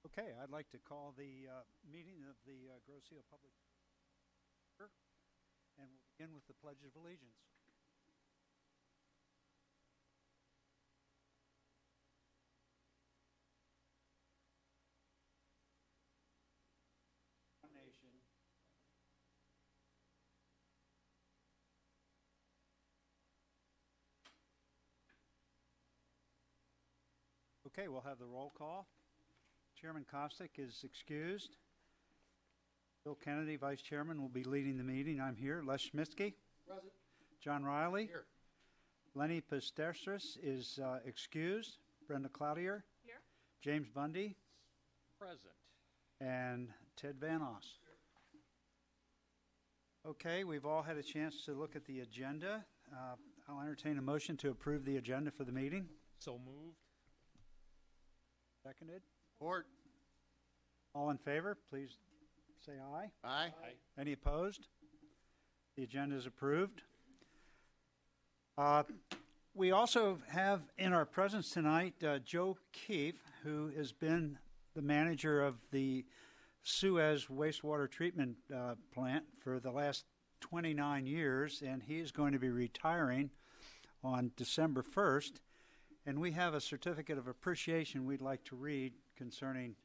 Okay, I'd like to call the meeting of the Grosse Ile Public Order, and we'll begin with the Pledge of Allegiance. One nation. Okay, we'll have the roll call. Chairman Kostick is excused. Bill Kennedy, Vice Chairman, will be leading the meeting. I'm here. Les Schmitsky. Present. John Riley. Here. Lenny Pestestris is excused. Brenda Cloutier. Here. James Bundy. Present. And Ted Van Oss. Okay, we've all had a chance to look at the agenda. I'll entertain a motion to approve the agenda for the meeting. So moved. Seconded. Support. All in favor, please say aye. Aye. Any opposed? The agenda is approved. We also have in our presence tonight Joe Keefe, who has been the manager of the Suez wastewater treatment plant for the last 29 years, and he is going to be retiring on December 1st. And we have a certificate of appreciation we'd like to read concerning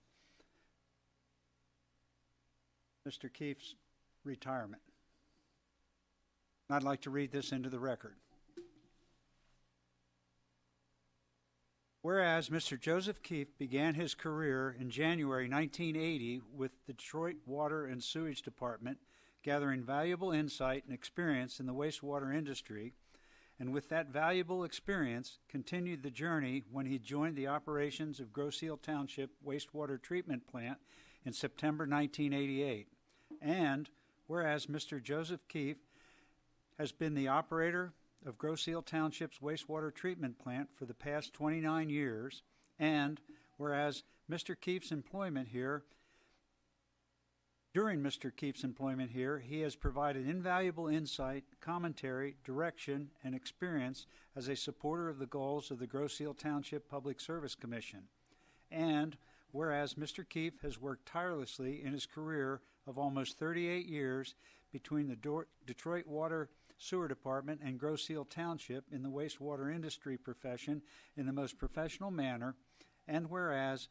Mr. Keefe's retirement. I'd like to read this into the record. Whereas Mr. Joseph Keefe began his career in January 1980 with the Detroit Water and Sewage Department, gathering valuable insight and experience in the wastewater industry, and with that valuable experience continued the journey when he joined the operations of Grosse Ile Township Wastewater Treatment Plant in September 1988. And whereas Mr. Joseph Keefe has been the operator of Grosse Ile Township's wastewater treatment plant for the past 29 years, and whereas during Mr. Keefe's employment here, he has provided invaluable insight, commentary, direction, and experience as a supporter of the goals of the Grosse Ile Township Public Service Commission. And whereas Mr. Keefe has worked tirelessly in his career of almost 38 years between the Detroit Water Sewer Department and Grosse Ile Township in the wastewater industry profession in the most professional manner, and whereas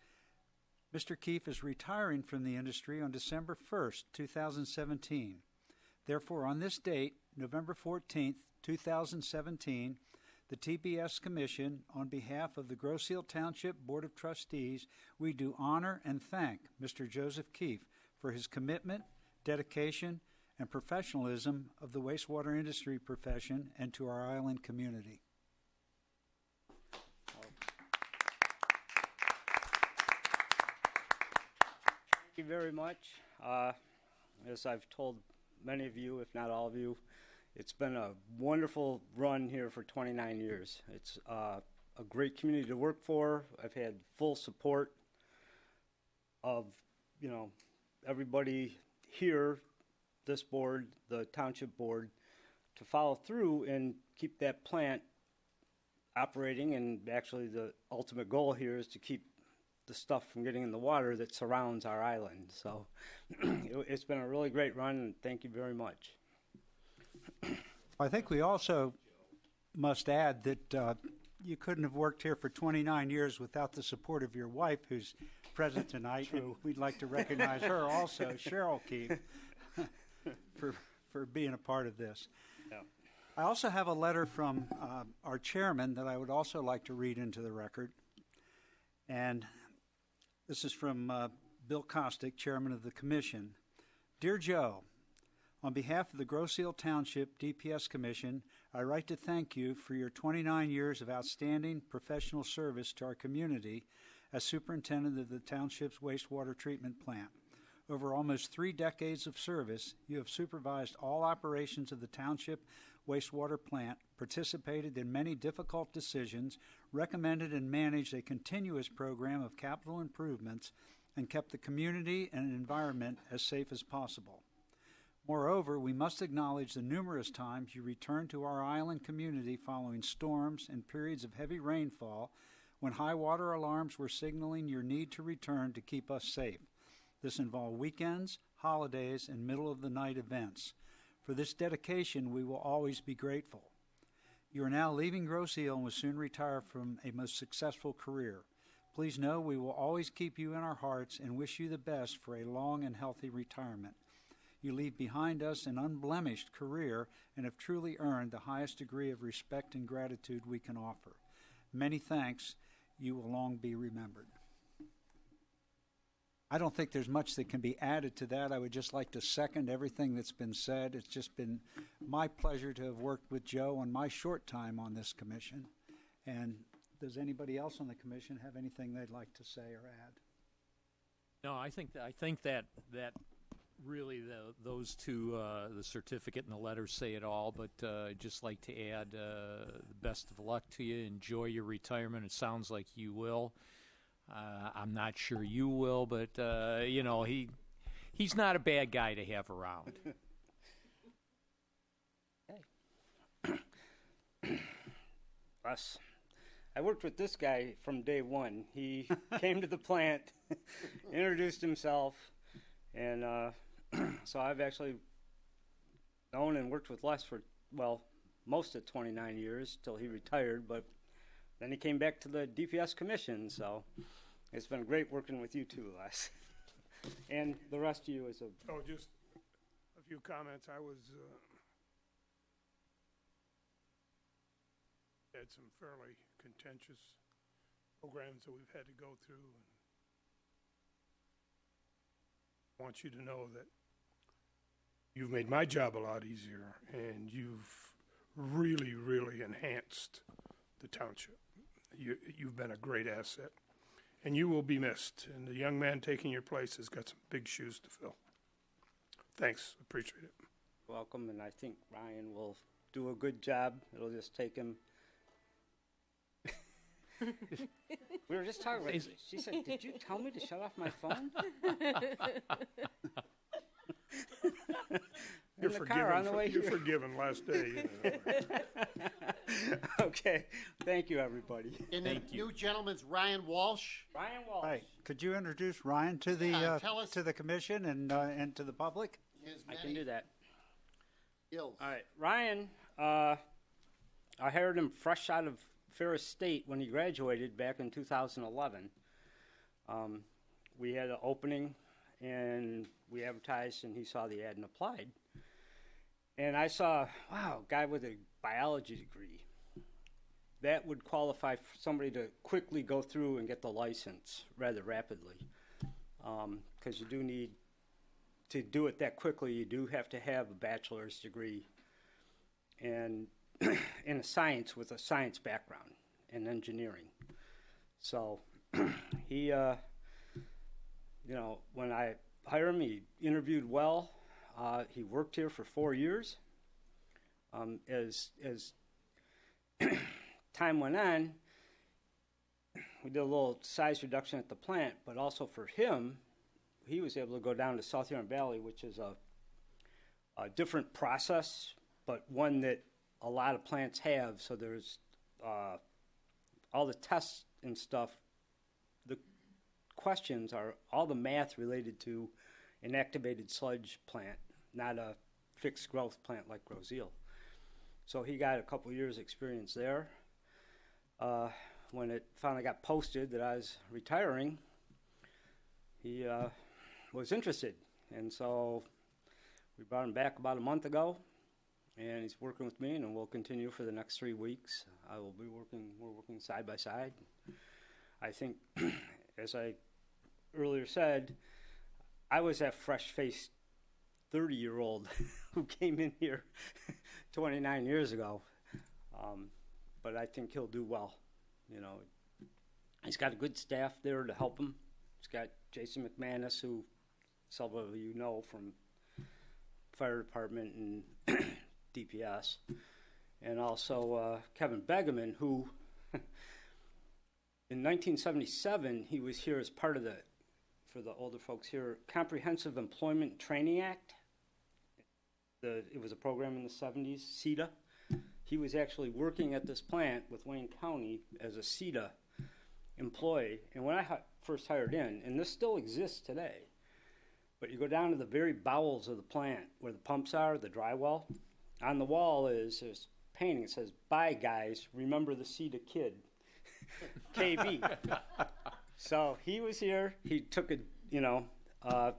Mr. Keefe is retiring from the industry on December 1st, 2017. Therefore, on this date, November 14th, 2017, the DPS Commission, on behalf of the Grosse Ile Township Board of Trustees, we do honor and thank Mr. Joseph Keefe for his commitment, dedication, and professionalism of the wastewater industry profession and to our island community. Thank you very much. As I've told many of you, if not all of you, it's been a wonderful run here for 29 years. It's a great community to work for. I've had full support of, everybody here, this board, the township board, to follow through and keep that plant operating. And actually the ultimate goal here is to keep the stuff from getting in the water that surrounds our island. So it's been a really great run, and thank you very much. I think we also must add that you couldn't have worked here for 29 years without the support of your wife, who's present tonight. And we'd like to recognize her also, Cheryl Keefe, for being a part of this. Yeah. I also have a letter from our chairman that I would also like to read into the record. And this is from Bill Kostick, chairman of the commission. Dear Joe, on behalf of the Grosse Ile Township DPS Commission, I write to thank you for your 29 years of outstanding professional service to our community as superintendent of the township's wastewater treatment plant. Over almost 3 decades of service, you have supervised all operations of the township wastewater plant, participated in many difficult decisions, recommended and managed a continuous program of capital improvements, and kept the community and environment as safe as possible. Moreover, we must acknowledge the numerous times you returned to our island community following storms and periods of heavy rainfall when high water alarms were signaling your need to return to keep us safe. This involved weekends, holidays, and middle-of-the-night events. For this dedication, we will always be grateful. You are now leaving Grosse Ile and will soon retire from a most successful career. Please know we will always keep you in our hearts and wish you the best for a long and healthy retirement. You leave behind us an unblemished career and have truly earned the highest degree of respect and gratitude we can offer. Many thanks. You will long be remembered. I don't think there's much that can be added to that. I would just like to second everything that's been said. It's just been my pleasure to have worked with Joe on my short time on this commission. And does anybody else on the commission have anything they'd like to say or add? No, I think that really those two, the certificate and the letters, say it all. But I'd just like to add the best of luck to you. Enjoy your retirement. It sounds like you will. I'm not sure you will, but he's not a bad guy to have around. Us. I worked with this guy from day one. He came to the plant, introduced himself, and so I've actually known and worked with Les for, most of 29 years till he retired, but then he came back to the DPS Commission, so it's been great working with you too, Les. And the rest of you as a... Oh, just a few comments. I was, had some fairly contentious programs that we've had to go through. And I want you to know that you've made my job a lot easier, and you've really, really enhanced the township. You've been a great asset, and you will be missed. And the young man taking your place has got some big shoes to fill. Thanks. Appreciate it. Welcome, and I think Ryan will do a good job. It'll just take him... We were just talking about it. She said, "Did you tell me to shut off my phone?" You're forgiven last day. Okay. Thank you, everybody. And the new gentleman's Ryan Walsh. Ryan Walsh. Hi. Could you introduce Ryan to the commission and to the public? I can do that. Skills. All right. Ryan, I hired him fresh out of Ferris State when he graduated back in 2011. We had an opening, and we advertised, and he saw the ad and applied. And I saw, wow, guy with a biology degree. That would qualify for somebody to quickly go through and get the license rather rapidly. Because you do need to do it that quickly, you do have to have a bachelor's degree and in a science with a science background and engineering. So he, when I hired him, he interviewed well. He worked here for 4 years. As time went on, we did a little size reduction at the plant, but also for him, he was able to go down to South Huron Valley, which is a different process, but one that a lot of plants have. So there's all the tests and stuff. The questions are all the math related to an activated sludge plant, not a fixed growth plant like Grosse Ile. So he got a couple years experience there. When it finally got posted that I was retiring, he was interested. And so we brought him back about a month ago, and he's working with me, and we'll continue for the next 3 weeks. We're working side by side. I think, as I earlier said, I was that fresh-faced 30-year-old who came in here 29 years ago. But I think he'll do well. He's got a good staff there to help him. He's got Jason McManus, who several of you know from fire department and DPS, and also Kevin Begeman, who in 1977 he was here as part of for the older folks here, Comprehensive Employment Training Act. It was a program in the 70s, CETA. He was actually working at this plant with Wayne County as a CETA employee. And when I first hired in, and this still exists today, but you go down to the very bowels of the plant where the pumps are, the dry well. On the wall is there's painting. It says, "Bye, guys. Remember the CETA kid." KB. So he was here. He took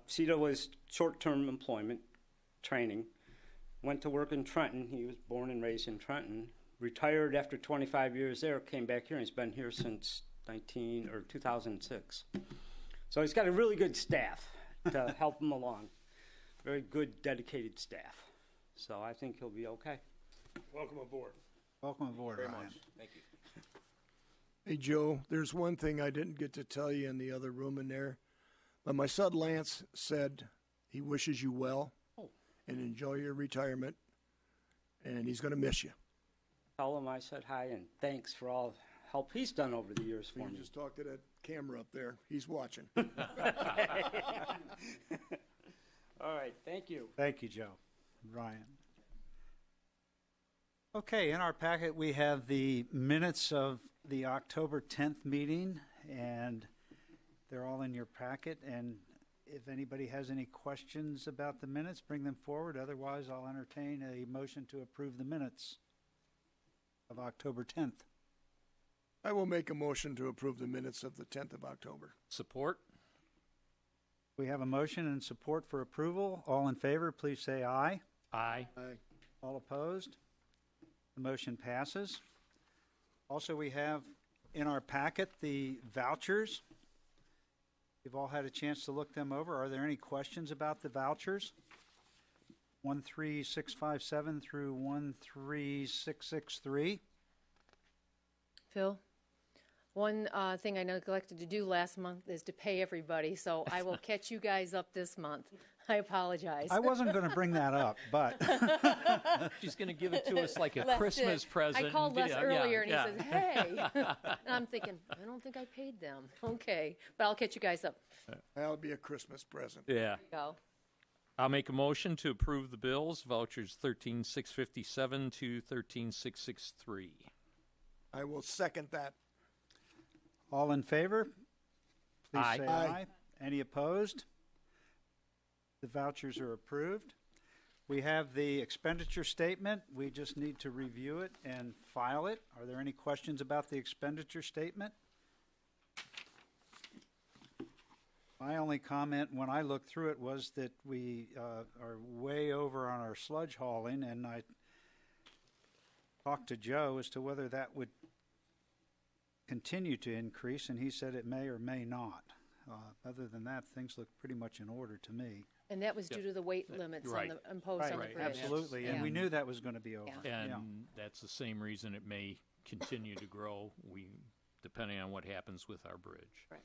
CETA was short-term employment training. Went to work in Trenton. He was born and raised in Trenton. Retired after 25 years there. Came back here, and he's been here since 2006. So he's got a really good staff to help him along. Very good, dedicated staff. So I think he'll be okay. Welcome aboard. Welcome aboard, Ryan. Thank you. Hey, Joe, there's one thing I didn't get to tell you in the other room in there. But my son Lance said he wishes you well and enjoy your retirement, and he's going to miss you. Tell him I said hi and thanks for all help he's done over the years for You me. just talk to that camera up there. He's watching. All right, thank you. Thank you, Joe. Ryan. Okay, in our packet we have the minutes of the October 10th meeting, and they're all in your packet. And if anybody has any questions about the minutes, bring them forward. Otherwise, I'll entertain a motion to approve the minutes of October 10th. I will make a motion to approve the minutes of the 10th of October. Support? We have a motion and support for approval. All in favor, please say aye. Aye. Aye. All opposed? The motion passes. Also, we have in our packet the vouchers. You've all had a chance to look them over. Are there any questions about the vouchers? 13657 through 13663. Phil, one thing I neglected to do last month is to pay everybody, so I will catch you guys up this month. I apologize. I wasn't going to bring that up, but She's going to give it to us like a Les Christmas did. present. I called Les Yeah, earlier, yeah, and he says, "Hey," and I'm thinking, I don't think I paid them. Okay, but I'll catch you guys up. That'll be a Christmas present. Yeah. Go. I'll make a motion to approve the bills, vouchers 13657 to 13663. I will second that. all in favor? Please Aye. say Aye. aye. Any opposed? The vouchers are approved. We have the expenditure statement. We just need to review it and file it. Are there any questions about the expenditure statement? My only comment when I looked through it was that we are way over on our sludge hauling, and I talked to Joe as to whether that would continue to increase, and he said it may or may not. Other than that, things look pretty much in order to me. And that was due to the weight limits Right. imposed on the bridge. Absolutely, and Yeah. we knew that was going to be over. Yeah. And Yeah. that's the same reason it may continue to grow, depending on what happens with our bridge. Correct.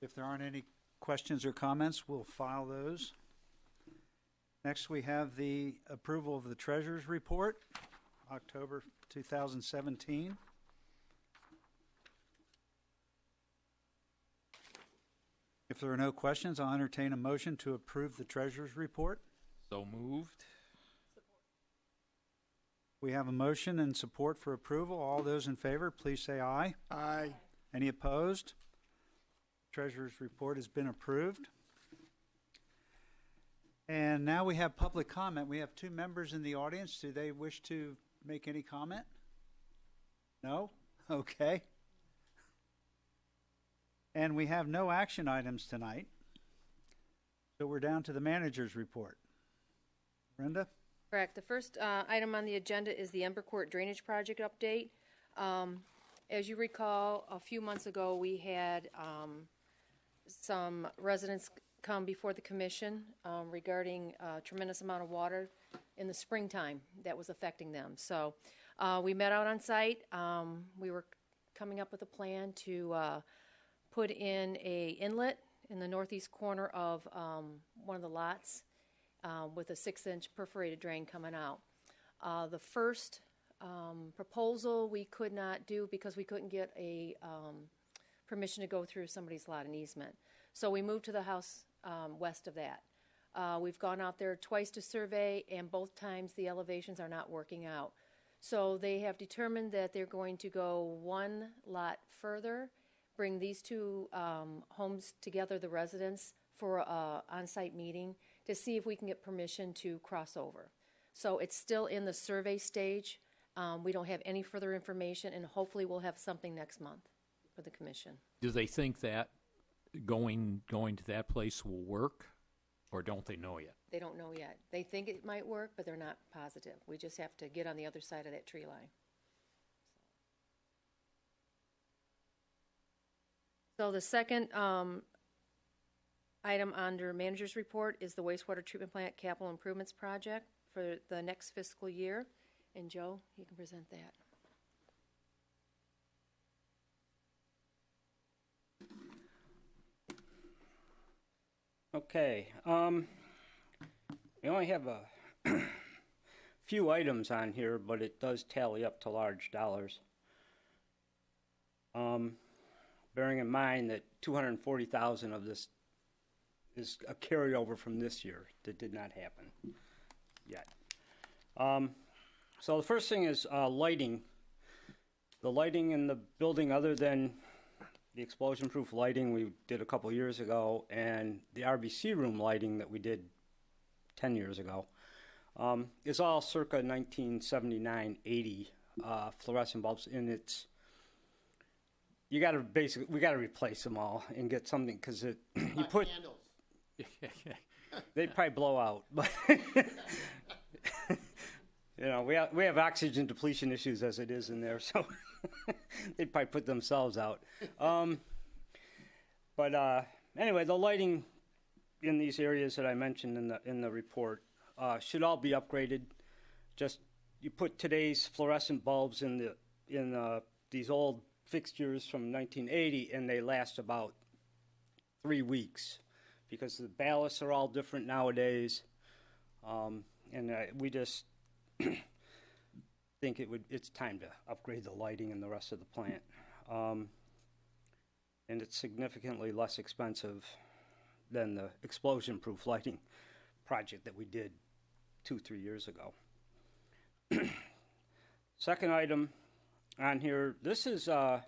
If there aren't any questions or comments, we'll file those. Next, we have the approval of the treasurer's report, October 2017. If there are no questions, I'll entertain a motion to approve the treasurer's report. So moved. We have a motion and support for approval. All those in favor, please say aye. Aye. Any opposed? Treasurer's report has been approved. And now we have public comment. We have two members in the audience. Do they wish to make any comment? No? Okay. And we have no action items tonight. So we're down to the manager's report. Brenda? Correct. The first item on the agenda is the Ember Court Drainage Project update. As you recall, a few months ago, we had some residents come before the commission regarding a tremendous amount of water in the springtime that was affecting them. So we met out on site. We were coming up with a plan to put in a inlet in the northeast corner of one of the lots with a 6-inch perforated drain coming out. The first proposal we could not do because we couldn't get a permission to go through somebody's lot and easement. So we moved to the house west of that. We've gone out there twice to survey, and both times the elevations are not working out. So they have determined that they're going to go one lot further, bring these two homes together, the residents, for a on-site meeting to see if we can get permission to cross over. So it's still in the survey stage. We don't have any further information, and hopefully we'll have something next month for the commission. Do they think that going to that place will work, or don't they know yet? They don't know yet. They think it might work, but they're not positive. We just have to get on the other side of that tree line. So the second item under manager's report is the wastewater treatment plant capital improvements project for the next fiscal year. And Joe, you can present that. Okay, we only have a few items on here, but it does tally up to large dollars. Bearing in mind that 240,000 of this is a carryover from this year that did not happen yet. So the first thing is lighting. The lighting in the building, other than the explosion-proof lighting we did a couple years ago, and the RBC room lighting that we did 10 years ago, is all circa 1979-80 fluorescent bulbs. And it's, we got to replace them all and get something, because you put Candles. they'd probably blow out, but you know, we have oxygen depletion issues as it is in there, so they'd probably put themselves out. But anyway, the lighting in these areas that I mentioned in the report should all be upgraded. Just you put today's fluorescent bulbs in these old fixtures from 1980, and they last about 3 weeks, because the ballasts are all different nowadays, and we just think it's time to upgrade the lighting in the rest of the plant. And it's significantly less expensive than the explosion-proof lighting project that we did 2-3 years ago. Second item on here, this is kind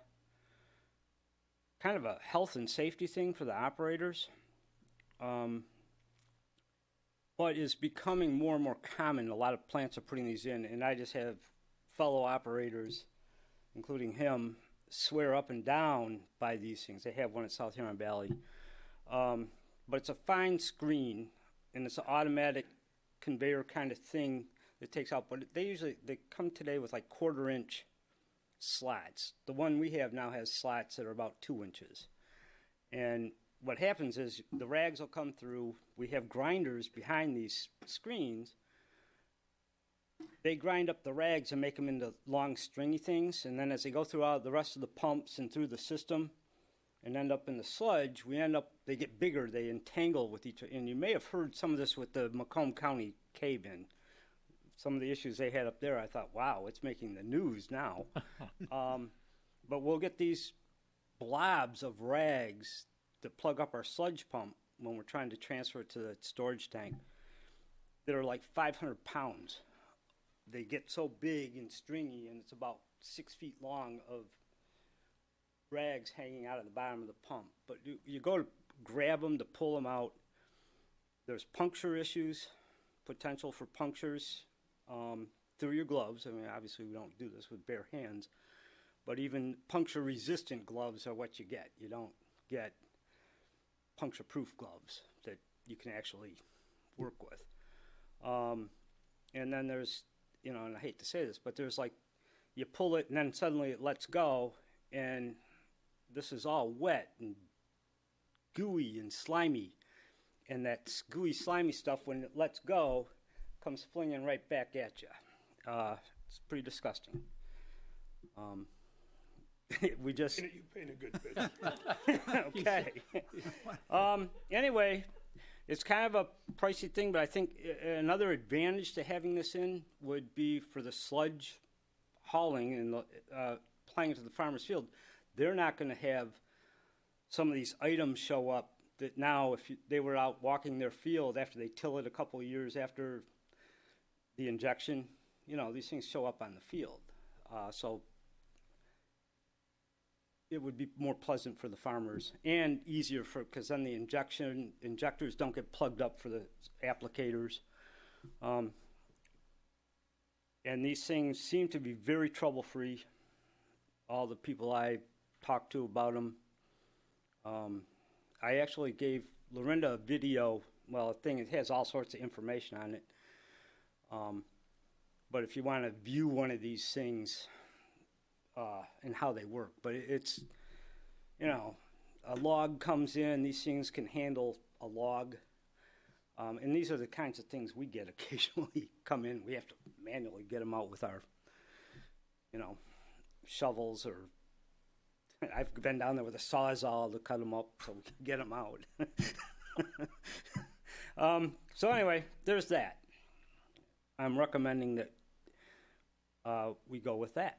of a health and safety thing for the operators, but is becoming more and more common. A lot of plants are putting these in, and I just have fellow operators, including him, swear up and down by these things. They have one at South Huron Valley. But it's a fine screen, and it's an automatic conveyor kind of thing that takes out. But they come today with like 1/4-inch slats. The one we have now has slats that are about 2 inches. And what happens is the rags will come through. We have grinders behind these screens. They grind up the rags and make them into long stringy things, and then as they go through the rest of the pumps and through the system and end up in the sludge, they get bigger, they entangle with each other. And you may have heard some of this with the Macomb County cave-in. Some of the issues they had up there, I thought, wow, it's making the news now. But we'll get these blobs of rags that plug up our sludge pump when we're trying to transfer it to the storage tank that are like 500 pounds. They get so big and stringy, and it's about 6 feet long of rags hanging out of the bottom of the pump. But you go to grab them to pull them out. There's puncture issues, potential for punctures through your gloves. I mean, obviously we don't do this with bare hands, but even puncture-resistant gloves are what you get. You don't get puncture-proof gloves that you can actually work with. And then there's, you know, and I hate to say this, but there's like, you pull it and then suddenly it lets go, and this is all wet and gooey and slimy. And that gooey, slimy stuff, when it lets go, comes flinging right back at you. It's pretty disgusting. We just... You paint a good picture. Okay. Anyway, it's kind of a pricey thing, but I think another advantage to having this in would be for the sludge hauling and applying it to the farmer's field. They're not going to have some of these items show up that now, if they were out walking their field after they till it a couple of years after the injection, these things show up on the field. So it would be more pleasant for the farmers and easier because then the injectors don't get plugged up for the applicators. And these things seem to be very trouble-free. All the people I talked to about them. I actually gave Lorinda a video, a thing, it has all sorts of information on it. But if you want to view one of these things and how they work, but it's, a log comes in, these things can handle a log. And these are the kinds of things we get occasionally come in. We have to manually get them out with our, shovels, or I've been down there with a sawzall to cut them up so we can get them out. So anyway, there's that. I'm recommending that we go with that.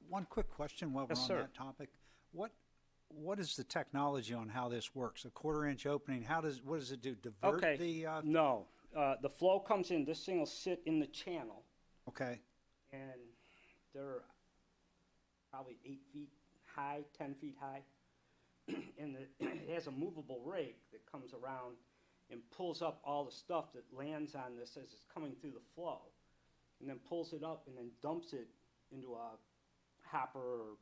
One quick question while we're Yes, on sir. that topic. What is the technology on how this works? A 1/4-inch opening, what does it do? Divert Okay. the, No. The flow comes in. This thing will sit in the channel, okay, and they're probably 8 feet high, 10 feet high. And it has a movable rake that comes around and pulls up all the stuff that lands on this as it's coming through the flow, and then pulls it up and then dumps it into a hopper or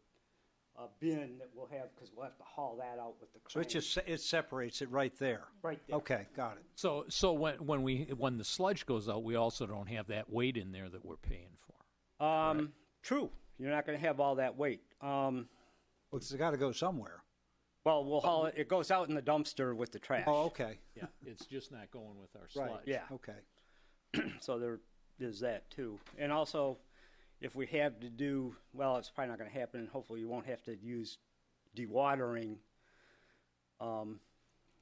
a bin that we'll have, because we'll have to haul that out with the so crane. it separates it right there. Right there. Okay, got it. So when the sludge goes out, we also don't have that weight in there that we're paying for. True. You're not going to have all that weight. Well, it's got to go somewhere. Well, we'll haul it. It goes out in the dumpster with the trash. Oh, okay. Yeah, it's just not going with our Right. sludge. Yeah. Okay. So there is that too. And also, if we have to do, it's probably not going to happen, and hopefully you won't have to use dewatering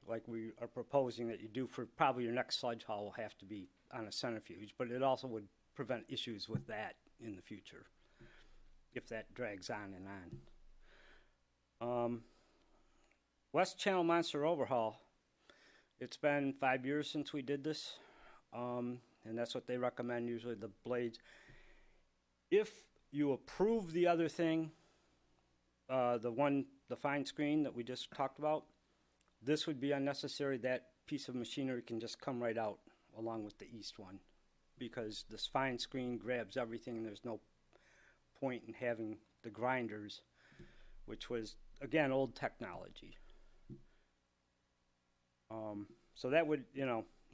like we are proposing that you do for probably your next sludge haul will have to be on a centrifuge, but it also would prevent issues with that in the future if that drags on and on. West Channel Monster Overhaul. It's been 5 years since we did this, and that's what they recommend, usually the blades. If you approve the other thing, the fine screen that we just talked about, this would be unnecessary. That piece of machinery can just come right out along with the east one, because this fine screen grabs everything, and there's no point in having the grinders, which was, again, old technology. So that would,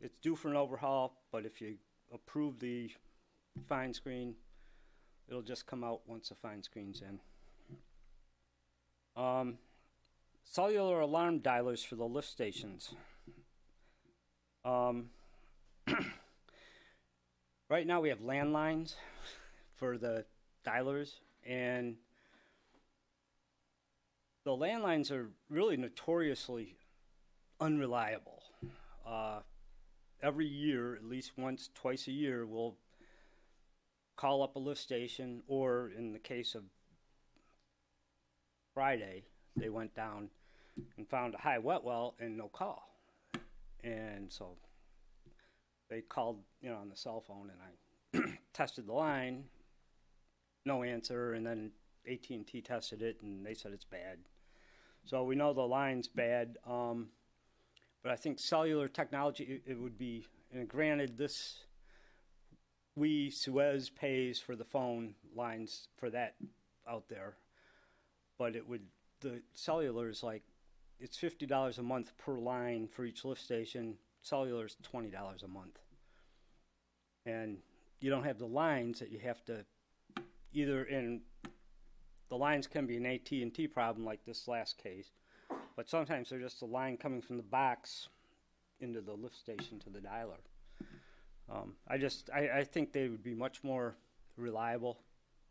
it's due for an overhaul, but if you approve the fine screen, it'll just come out once the fine screen's in. Cellular alarm dialers for the lift stations. Right now we have landlines for the dialers, and the landlines are really notoriously unreliable. Every year, at least once, twice a year, we'll call up a lift station, or in the case of Friday, they went down and found a high wet well and no call. And so they called, on the cell phone, and I tested the line, no answer, and then AT&T tested it, and they said it's bad. So we know the line's bad, but I think cellular technology, it would be, and granted, Suez pays for the phone lines for that out there, but the cellular is like, it's $50 a month per line for each lift station. Cellular is $20 a month. And you don't have the lines that you have to the lines can be an AT&T problem like this last case, but sometimes they're just a line coming from the box into the lift station to the dialer. I think they would be much more reliable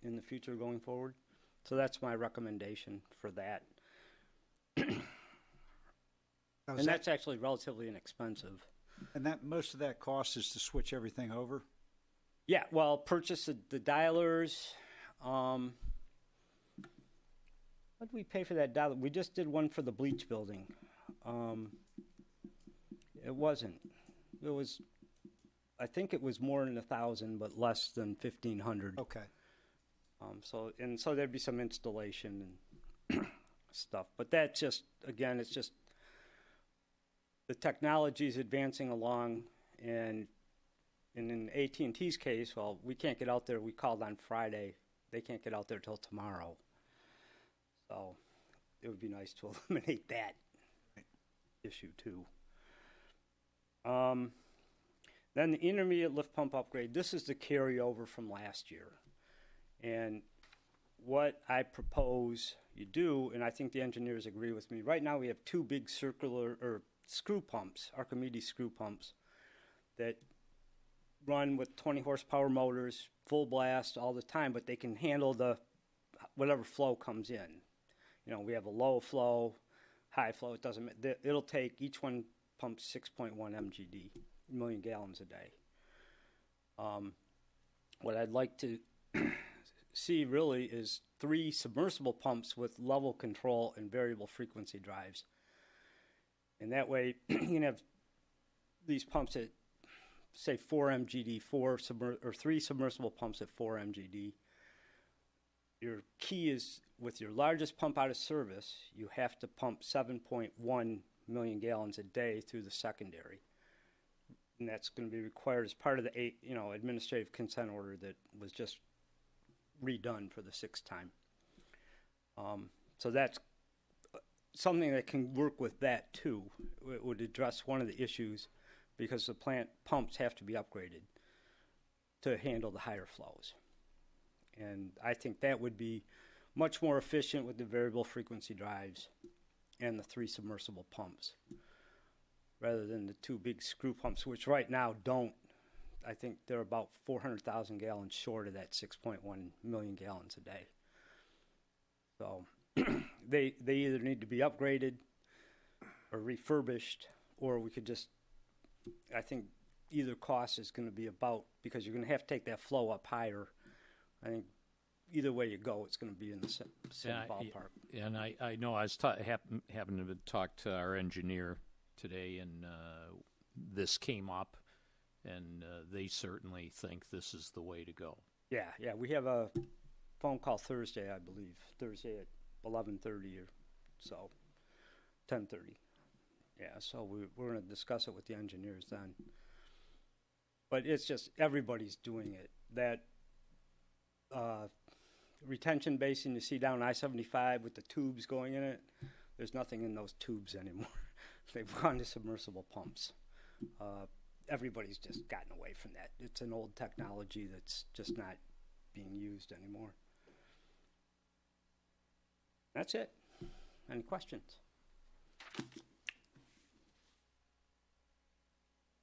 in the future going forward. So that's my recommendation for that. And that's actually relatively inexpensive. And that most of that cost is to switch everything over? Yeah, well, purchase the dialers. What did we pay for that dialer? We just did one for the bleach building. It was I think it was more than 1,000, but less than 1,500. Okay. So there'd be some installation and stuff, but that's just, again, it's just the technology is advancing along, and in AT&T's case, well, we can't get out there. We called on Friday. They can't get out there till tomorrow. So it would be nice to eliminate that issue too. Then the intermediate lift pump upgrade. This is the carryover from last year. And what I propose you do, and I think the engineers agree with me, right now we have two big circular or screw pumps, Archimedes screw pumps, that run with 20 horsepower motors, full blast all the time, but they can handle the whatever flow comes in. You know, we have a low flow, high flow. It doesn't. It'll take, each one pumps 6.1 mgd, million gallons a day. What I'd like to see really is 3 submersible pumps with level control and variable frequency drives. And that way you can have these pumps at, say, 4 mgd, 3 submersible pumps at 4 mgd. Your key is, with your largest pump out of service, you have to pump 7.1 million gallons a day through the secondary. And that's going to be required as part of the administrative consent order that was just redone for the 6th time. So that's something that can work with that too. It would address one of the issues, because the plant pumps have to be upgraded to handle the higher flows. And I think that would be much more efficient with the variable frequency drives and the 3 submersible pumps, rather than the 2 big screw pumps, which right now don't. I think they're about 400,000 gallons short of that 6.1 million gallons a day. So they either need to be upgraded or refurbished, or we could just, I think either cost is going to be about, because you're going to have to take that flow up higher. I think either way you go, it's going to be in the same ballpark. And I know I was happened to talk to our engineer today, and this came up, and they certainly think this is the way to go. Yeah, we have a phone call Thursday, I believe. Thursday at 11:30 or so, 10:30. Yeah, so we're going to discuss it with the engineers then. But it's just, everybody's doing it. That retention basin you see down I-75 with the tubes going in it, there's nothing in those tubes anymore. They've gone to submersible pumps. Everybody's just gotten away from that. It's an old technology that's just not being used anymore. That's it. Any questions?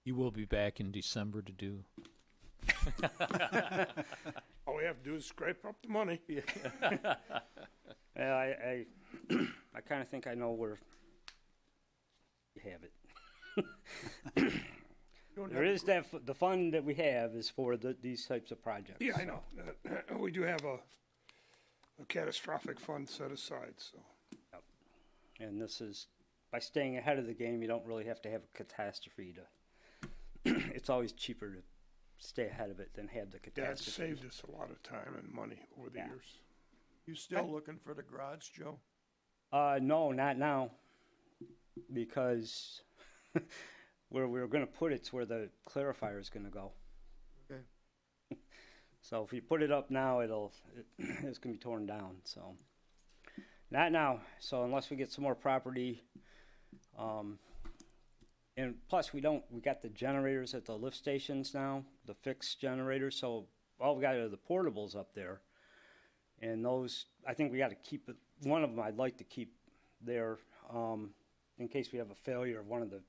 You will be back in December to do. All we have to do is scrape up the money. I kind of think I know where you have it. There is that the fund that we have is for these types of projects. Yeah, I know. We do have a catastrophic fund set aside, so. Yep. And this is, by staying ahead of the game, you don't really have to have a catastrophe to. It's always cheaper to stay ahead of it than have the catastrophe. Yeah, it's saved us a lot of time and money over the years. You still looking for the garage, Joe? No, not now, because where we're going to put it's where the clarifier is going to go. Okay. So if you put it up now, it's going to be torn down. So not now. So unless we get some more property, and plus we got the generators at the lift stations now, the fixed generators. So all we got are the portables up there, and those, I think we got to keep it. One of them I'd like to keep there in case we have a failure of one of the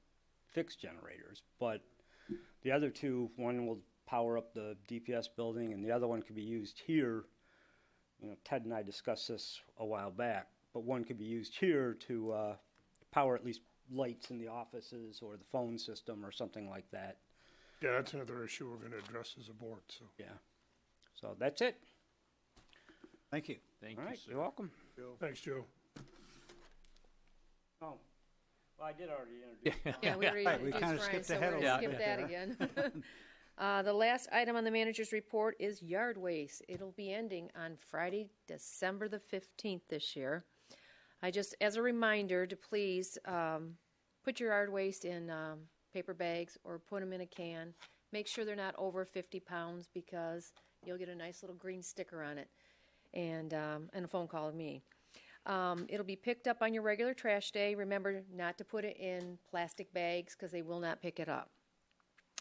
fixed generators. But the other 2, one will power up the DPS building, and the other one could be used here. You know, Ted and I discussed this a while back, but one could be used here to power at least lights in the offices or the phone system or something like that. Yeah, that's another issue we're going to address as a board. So. Yeah. So that's it. Thank you. Thank All you, right, sir. you're welcome. Thanks, Joe. Oh, well, I did already introduce. Yeah, we already Right, we introduced kinda Ryan, skipped so ahead we're a gonna little skip bit that there. again. The last item on the manager's report is yard waste. It'll be ending on Friday, December the 15th this year. As a reminder to please put your yard waste in paper bags or put them in a can. Make sure they're not over 50 pounds because you'll get a nice little green sticker on it and a phone call with me. It'll be picked up on your regular trash day. Remember not to put it in plastic bags because they will not pick it up.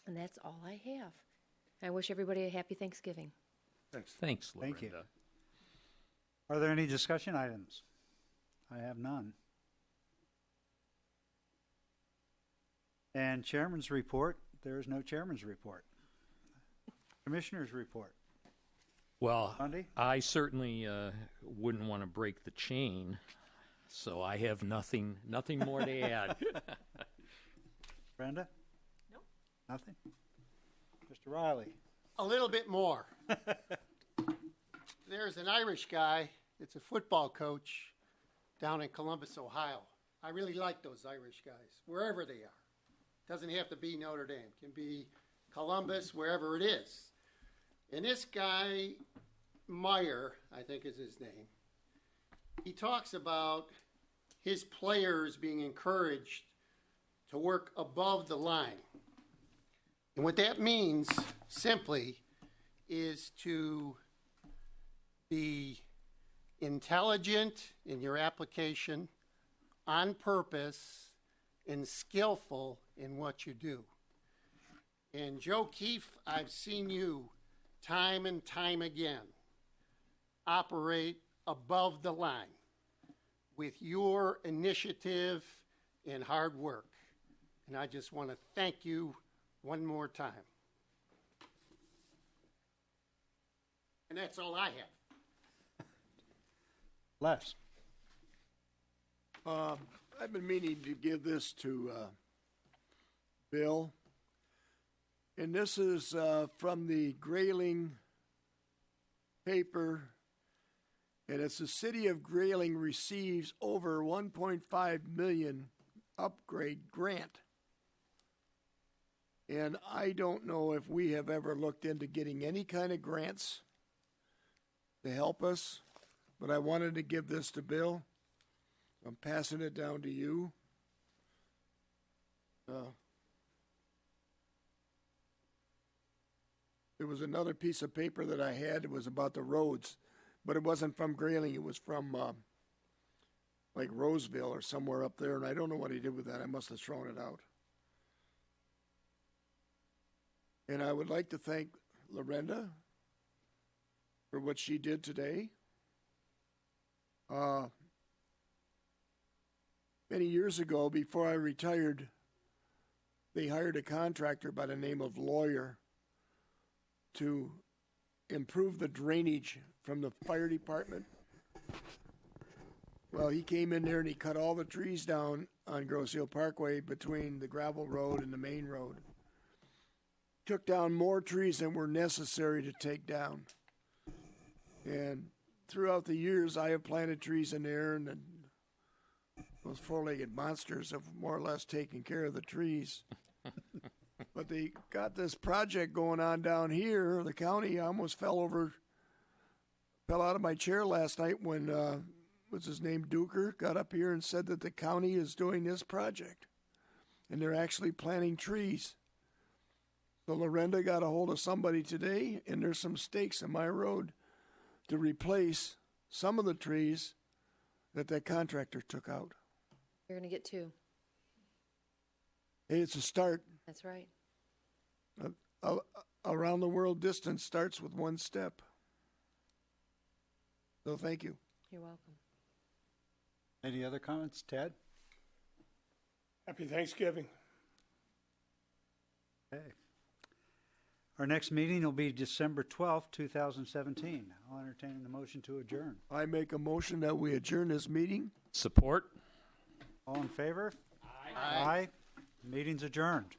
And that's all I have. I wish everybody a happy Thanksgiving. Thanks, Linda. Thank you. Are there any discussion items? I have none. And chairman's report, there is no chairman's report. Commissioner's report. Well, Monday? I certainly wouldn't want to break the chain, so I have nothing more to add. Brenda? No. Nothing? Mr. Riley? A little bit more. There's an Irish guy that's a football coach down in Columbus, Ohio. I really like those Irish guys, wherever they are. Doesn't have to be Notre Dame. Can be Columbus, wherever it is. And this guy, Meyer, I think is his name, he talks about his players being encouraged to work above the line. And what that means, simply, is to be intelligent in your application, on purpose, and skillful in what you do. And Joe Keefe, I've seen you time and time again operate above the line with your initiative and hard work. And I just want to thank you one more time. And that's all I have. Les? I've been meaning to give this to Bill. And this is from the Grayling paper. And it's the city of Grayling receives over 1.5 million upgrade grant. And I don't know if we have ever looked into getting any kind of grants to help us, but I wanted to give this to Bill. I'm passing it down to you. There was another piece of paper that I had. It was about the roads, but it wasn't from Grayling. It was from like Roseville or somewhere up there, and I don't know what he did with that. I must have thrown it out. And I would like to thank Lorenda for what she did today. Many years ago, before I retired, they hired a contractor by the name of Lawyer to improve the drainage from the fire department. Well, he came in there and he cut all the trees down on Grosse Ile Parkway between the gravel road and the main road. Took down more trees than were necessary to take down. And throughout the years, I have planted trees in there, and those four-legged monsters have more or less taken care of the trees. But they got this project going on down here. The county almost fell out of my chair last night when, what's his name, Duker, got up here and said that the county is doing this project. And they're actually planting trees. So Lorenda got a hold of somebody today, and there's some stakes in my road to replace some of the trees that contractor took out. You're going to get two. Hey, it's a start. That's right. Around the world distance starts with one step. So thank you. You're welcome. Any other comments? Ted? Happy Thanksgiving. Okay. Our next meeting will be December 12th, 2017. I'll entertain the motion to adjourn. I make a motion that we adjourn this meeting. Support? All in favor? Aye. Aye. Meeting's adjourned.